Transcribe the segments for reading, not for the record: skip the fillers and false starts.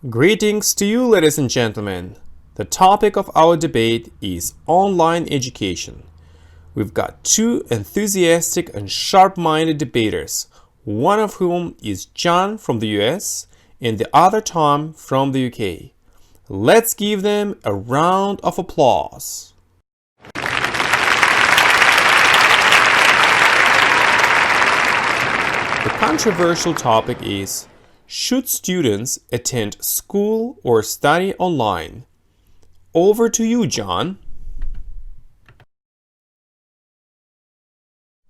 Greetings to you, ladies and gentlemen. The topic of our debate is online education. We've got two enthusiastic and sharp-minded debaters, one of whom is John from the US and the other Tom from the UK. Let's give them a round of applause. The controversial topic is: should students attend school or study online? Over to you, John.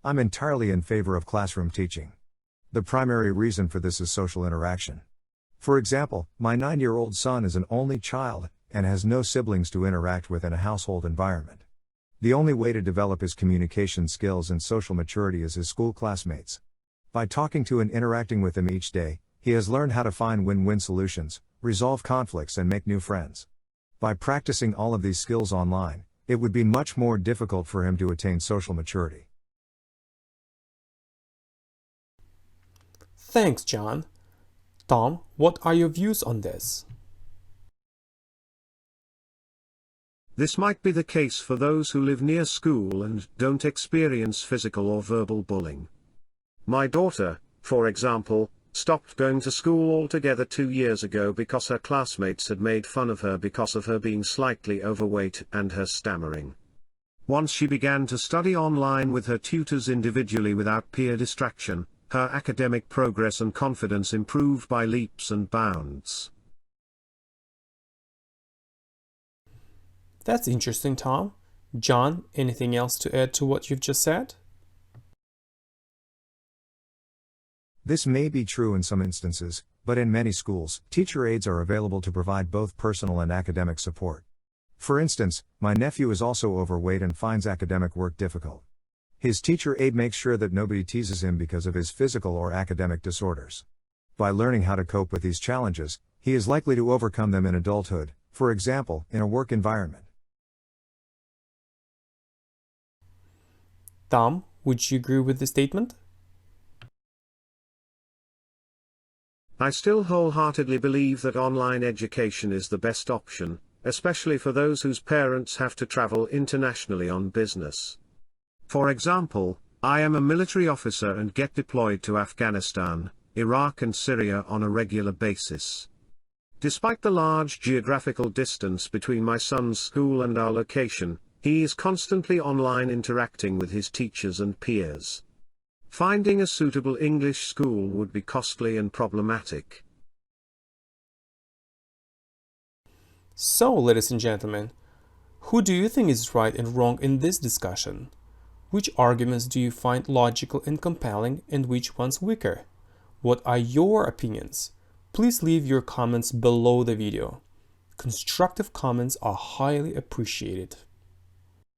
I'm entirely in favor of classroom teaching. The primary reason for this is social interaction. For example, my 9-year-old son is an only child and has no siblings to interact with in a household environment. The only way to develop his communication skills and social maturity is his school classmates. By talking to and interacting with them each day, he has learned how to find win-win solutions, resolve conflicts, and make new friends. By practicing all of these skills online, it would be much more difficult for him to attain social maturity. Thanks, John. Tom, what are your views on this? This might be the case for those who live near school and don't experience physical or verbal bullying. My daughter, for example, stopped going to school altogether 2 years ago because her classmates had made fun of her because of her being slightly overweight and her stammering. Once she began to study online with her tutors individually without peer distraction, her academic progress and confidence improved by leaps and bounds. That's interesting, Tom. John, anything else to add to what you've just said? This may be true in some instances, but in many schools, teacher aides are available to provide both personal and academic support. For instance, my nephew is also overweight and finds academic work difficult. His teacher aide makes sure that nobody teases him because of his physical or academic disorders. By learning how to cope with these challenges, he is likely to overcome them in adulthood, for example, in a work environment. Tom, would you agree with this statement? I still wholeheartedly believe that online education is the best option, especially for those whose parents have to travel internationally on business. For example, I am a military officer and get deployed to Afghanistan, Iraq and Syria on a regular basis. Despite the large geographical distance between my son's school and our location, he is constantly online interacting with his teachers and peers. Finding a suitable English school would be costly and problematic. So, ladies and gentlemen, who do you think is right and wrong in this discussion? Which arguments do you find logical and compelling, and which ones weaker? What are your opinions? Please leave your comments below the video. Constructive comments are highly appreciated.